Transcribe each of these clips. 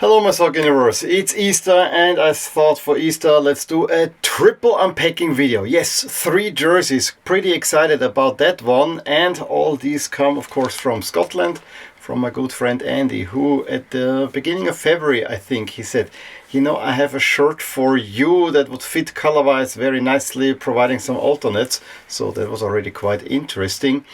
Hello my soccer universe, it's Easter and I thought for Easter let's do a triple unpacking video. Yes, 3 jerseys, pretty excited about that one, and all these come of course from Scotland, from my good friend Andy, who at the beginning of February I think he said, you know, I have a shirt for you that would fit color-wise very nicely, providing some alternates, so that was already quite interesting.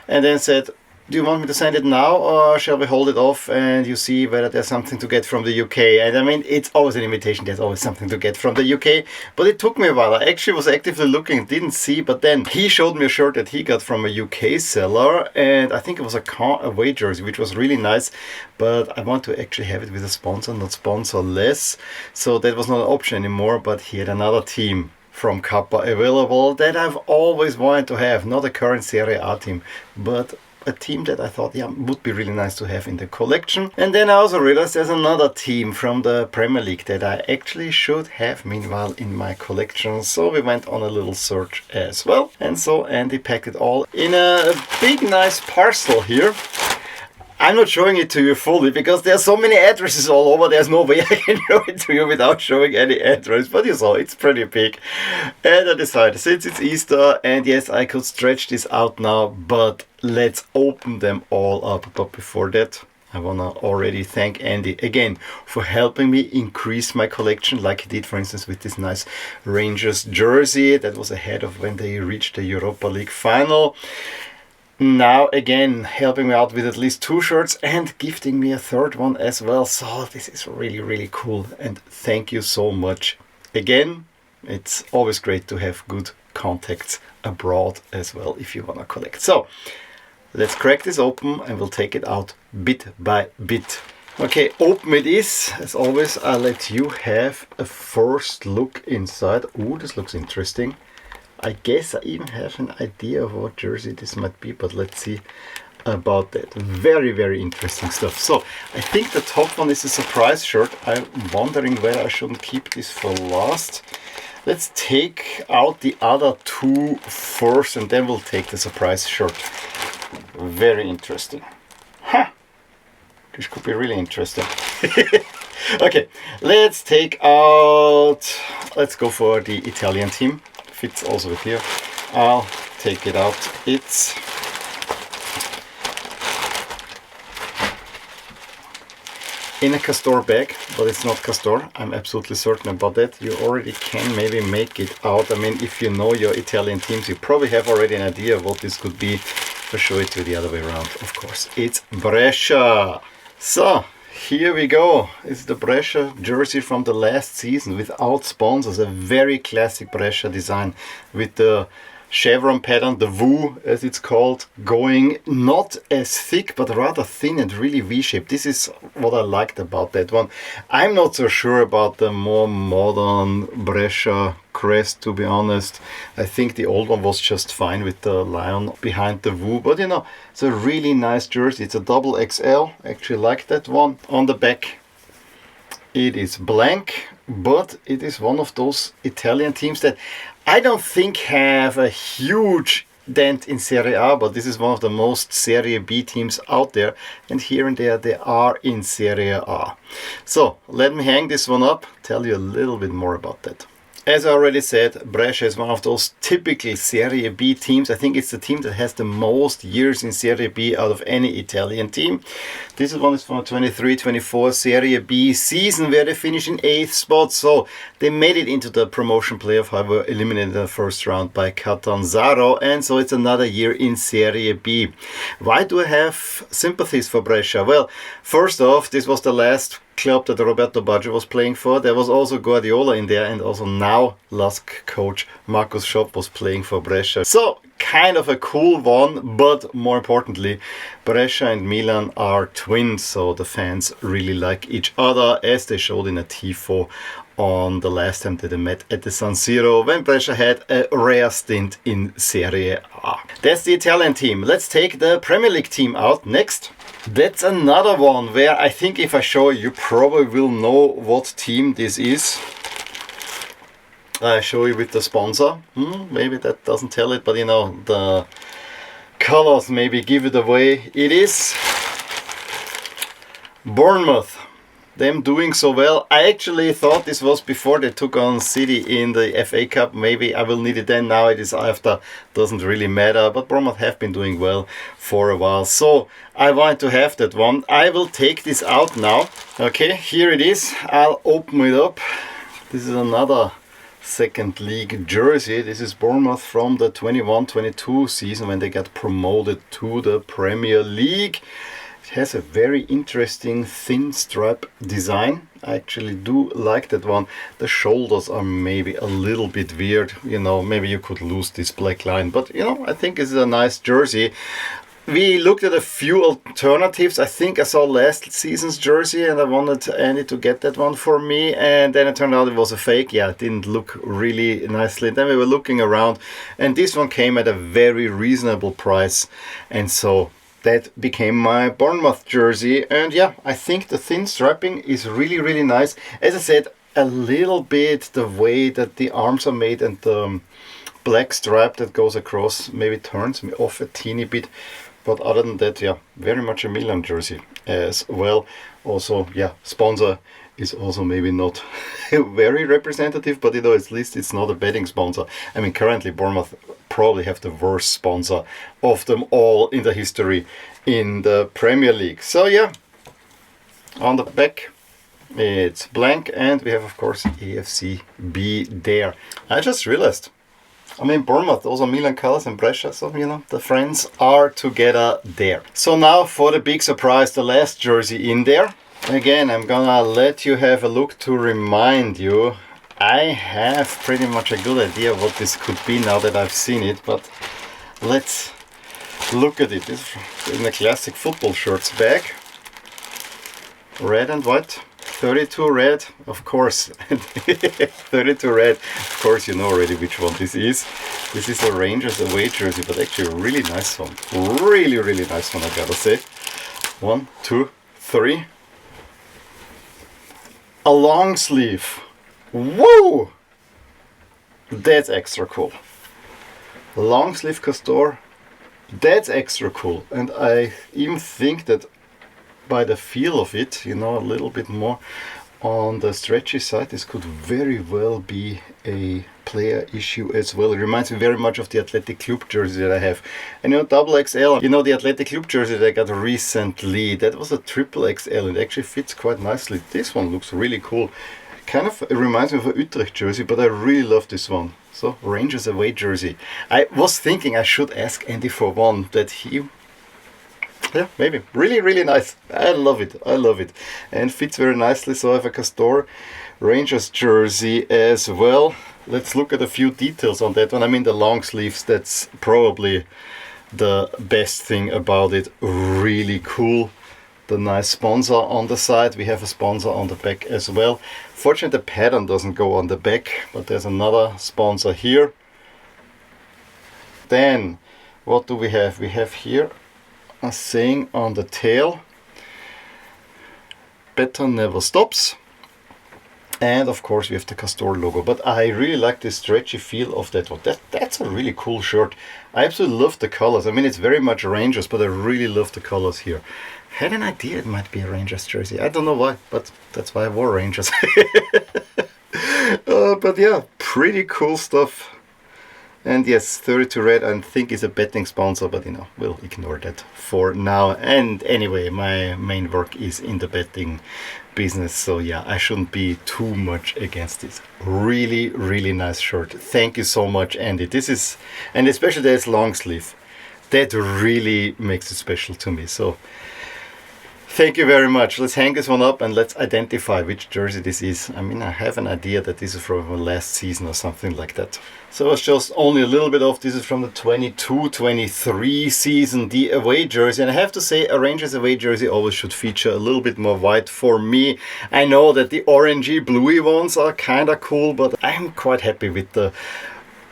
And then said, do you want me to send it now or shall we hold it off and you see whether there's something to get from the UK? And I mean, it's always an invitation, there's always something to get from the UK, but it took me a while. I actually was actively looking, didn't see, but then he showed me a shirt that he got from a UK seller, and I think it was a away jersey, which was really nice, but I want to actually have it with a sponsor, not sponsorless, so that was not an option anymore. But he had another team from Kappa available that I've always wanted to have, not a current Serie A team, but a team that I thought, yeah, would be really nice to have in the collection. And then I also realized there's another team from the Premier League that I actually should have meanwhile in my collection. So we went on a little search as well. And so Andy packed it all in a big nice parcel here. I'm not showing it to you fully because there are so many addresses all over, there's no way I can show it to you without showing any address, but you saw it's pretty big. And I decided, since it's Easter, and yes, I could stretch this out now, but let's open them all up. But before that, I wanna already thank Andy again for helping me increase my collection, like he did for instance with this nice Rangers jersey that was ahead of when they reached the Europa League final. Now again helping me out with at least 2 shirts and gifting me a 3rd one as well. So this is really cool, and thank you so much again. It's always great to have good contacts abroad as well if you want to collect. So let's crack this open and we'll take it out bit by bit. Okay, open it is. As always, I'll let you have a first look inside. Oh, this looks interesting. I guess I even have an idea of what jersey this might be, but let's see about that. Very interesting stuff. So I think the top one is a surprise shirt. I'm wondering whether I shouldn't keep this for last. Let's take out the other 2 first and then we'll take the surprise shirt. Very interesting. Huh. This could be really interesting. Okay, let's take out, let's go for the Italian team. Fits also with here. I'll take it out. It's in a Castor bag, but it's not Castor. I'm absolutely certain about that. You already can maybe make it out. I mean, if you know your Italian teams, you probably have already an idea of what this could be. I'll show it to you the other way around, of course. It's Brescia. So here we go. It's the Brescia jersey from the last season without sponsors. A very classic Brescia design with the chevron pattern, the V as it's called, going not as thick but rather thin and really V-shaped. This is what I liked about that one. I'm not so sure about the more modern Brescia crest, to be honest. I think the old one was just fine with the lion behind the V, but you know, it's a really nice jersey. It's a double XL, actually like that one. On the back it is blank, but it is one of those Italian teams that I don't think have a huge dent in Serie A, but this is one of the most Serie B teams out there, and here and there they are in Serie A. So let me hang this one up, tell you a little bit more about that. As I already said, Brescia is one of those typical Serie B teams. I think it's the team that has the most years in Serie B out of any Italian team. This one is from a 23-24 Serie B season where they finished in 8th spot. So they made it into the promotion playoff, however eliminated in the first round by Catanzaro. And so it's another year in Serie B. Why do I have sympathies for Brescia? Well, first off, this was the last club that Roberto Baggio was playing for. There was also Guardiola in there, and also now LASK coach Markus Schopp was playing for Brescia. So kind of a cool one, but more importantly, Brescia and Milan are twins, so the fans really like each other, as they showed in a tifo on the last time that they met at the San Siro when Brescia had a rare stint in Serie A. That's the Italian team. Let's take the Premier League team out next. That's another one where I think if I show you probably will know what team this is. I show you with the sponsor. Maybe that doesn't tell it, but you know, the colors maybe give it away. It is Bournemouth. them doing so well. I actually thought this was before they took on City in the FA Cup. Maybe I will need it then. Now it is after. Doesn't really matter. But Bournemouth have been doing well for a while. So I want to have that one. I will take this out now. Okay, here it is. I'll open it up. This is another second league jersey. This is Bournemouth from the 21-22 season when they got promoted to the Premier League. It has a very interesting thin stripe design. I actually do like that one. The shoulders are maybe a little bit weird, you know, maybe you could lose this black line, but you know, I think it's a nice jersey. We looked at a few alternatives. I think I saw last season's jersey and I wanted Andy to get that one for me, and then it turned out it was a fake. Yeah, it didn't look really nicely. Then we were looking around and this one came at a very reasonable price, and so that became my Bournemouth jersey. And yeah, I think the thin striping is really, really nice. As I said, a little bit the way that the arms are made and the black stripe that goes across maybe turns me off a teeny bit. But other than that, yeah, very much a Milan jersey as well. Also, yeah, sponsor is also maybe not very representative, but you know, at least it's not a betting sponsor. I mean, currently Bournemouth probably have the worst sponsor of them all in the history in the Premier League. So yeah, on the back it's blank, and we have of course AFC-B there. I just realized, I mean, Bournemouth, those are Milan colors and Brescia, so you know, the friends are together there. So now for the big surprise, the last jersey in there. Again, I'm gonna let you have a look to remind you. I have pretty much a good idea what this could be now that I've seen it, but let's look at it. This is in a classic football shirts bag. Red and white. 32 red, of course. 32 red, of course you know already which one this is. This is a Rangers away jersey, but actually a really nice one. Really, really nice one, I gotta say. 1, 2, 3. A long sleeve. Whoa! That's extra cool. Long sleeve Castor. That's extra cool. And I even think that by the feel of it, you know, a little bit more on the stretchy side, this could very well be a player issue as well. It reminds me very much of the Athletic Club jersey that I have. And you know, double XL, you know, the Athletic Club jersey that I got recently, that was a triple XL. It actually fits quite nicely. This one looks really cool. Kind of, it reminds me of a Utrecht jersey, but I really love this one. So, Rangers away jersey. I was thinking I should ask Andy for one that he... Yeah, maybe. Really, really nice. I love it. I love it. And fits very nicely. So I have a Castor Rangers jersey as well. Let's look at a few details on that one. I mean, the long sleeves, that's probably the best thing about it. Really cool. The nice sponsor on the side. We have a sponsor on the back as well. Fortunately, the pattern doesn't go on the back, but there's another sponsor here. Then, what do we have? We have here a saying on the tail, better never stops. And of course we have the Castor logo, but I really like the stretchy feel of that one. That's a really cool shirt. I absolutely love the colors. I mean, it's very much Rangers, but I really love the colors here. Had an idea it might be a Rangers jersey. I don't know why, but that's why I wore Rangers. But yeah, pretty cool stuff. And yes, 32 red, I think is a betting sponsor, but you know, we'll ignore that for now. And anyway, my main work is in the betting business, so yeah, I shouldn't be too much against this. Really, really nice shirt. Thank you so much, Andy. This is, and especially that it's long sleeve, that really makes it special to me. So thank you very much. Let's hang this one up and let's identify which jersey this is. I mean, I have an idea that this is from last season or something like that. So it's just only a little bit off. This is from the 22-23 season, the away jersey. And I have to say, a Rangers away jersey always should feature a little bit more white for me. I know that the orangey, bluey ones are kind of cool, but I'm quite happy with the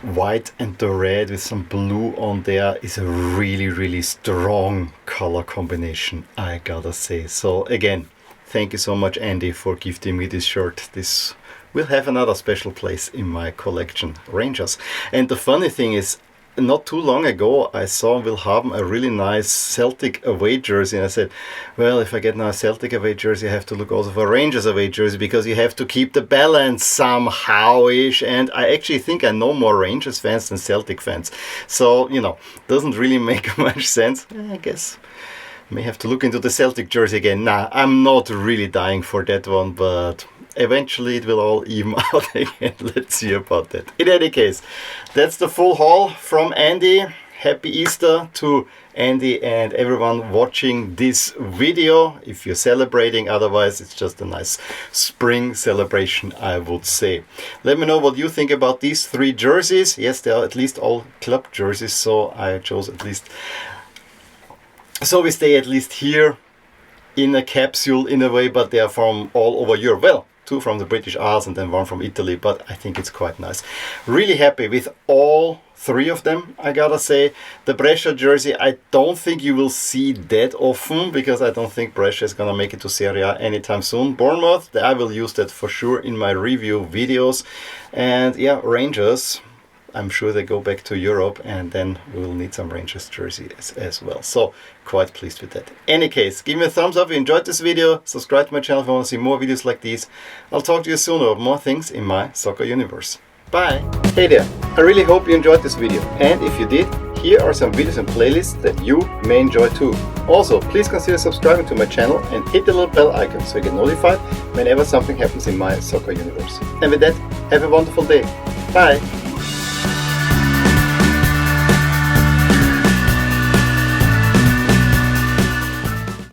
white and the red with some blue on there. Is a really, really strong color combination, I gotta say. So again, thank you so much, Andy, for gifting me this shirt. This will have another special place in my collection, Rangers. And the funny thing is, not too long ago I saw in Wilhaben a really nice Celtic away jersey, and I said, well, if I get now a Celtic away jersey, I have to look also for a Rangers away jersey, because you have to keep the balance somehow-ish, and I actually think I know more Rangers fans than Celtic fans, so, you know, doesn't really make much sense. I guess may have to look into the Celtic jersey again. Nah, I'm not really dying for that one, but eventually it will all even out again. Let's see about that. In any case, that's the full haul from Andy. Happy Easter to Andy and everyone watching this video, if you're celebrating. Otherwise, it's just a nice spring celebration, I would say. Let me know what you think about these 3 jerseys. Yes, they are at least all club jerseys, so I chose at least, so we stay at least here in a capsule in a way, but they are from all over Europe. Well, 2 from the British Isles and then 1 from Italy, but I think it's quite nice. Really happy with all 3 of them, I gotta say. The Brescia jersey, I don't think you will see that often, because I don't think Brescia is gonna make it to Serie A anytime soon. Bournemouth, I will use that for sure in my review videos. And yeah, Rangers, I'm sure they go back to Europe, and then we will need some Rangers jerseys as well. So quite pleased with that. Any case, give me a thumbs up if you enjoyed this video. Subscribe to my channel if you want to see more videos like these. I'll talk to you soon about more things in my soccer universe. Bye! Hey there, I really hope you enjoyed this video, and if you did, here are some videos and playlists that you may enjoy too. Also, please consider subscribing to my channel and hit the little bell icon so you get notified whenever something happens in my soccer universe. And with that, have a wonderful day. Bye!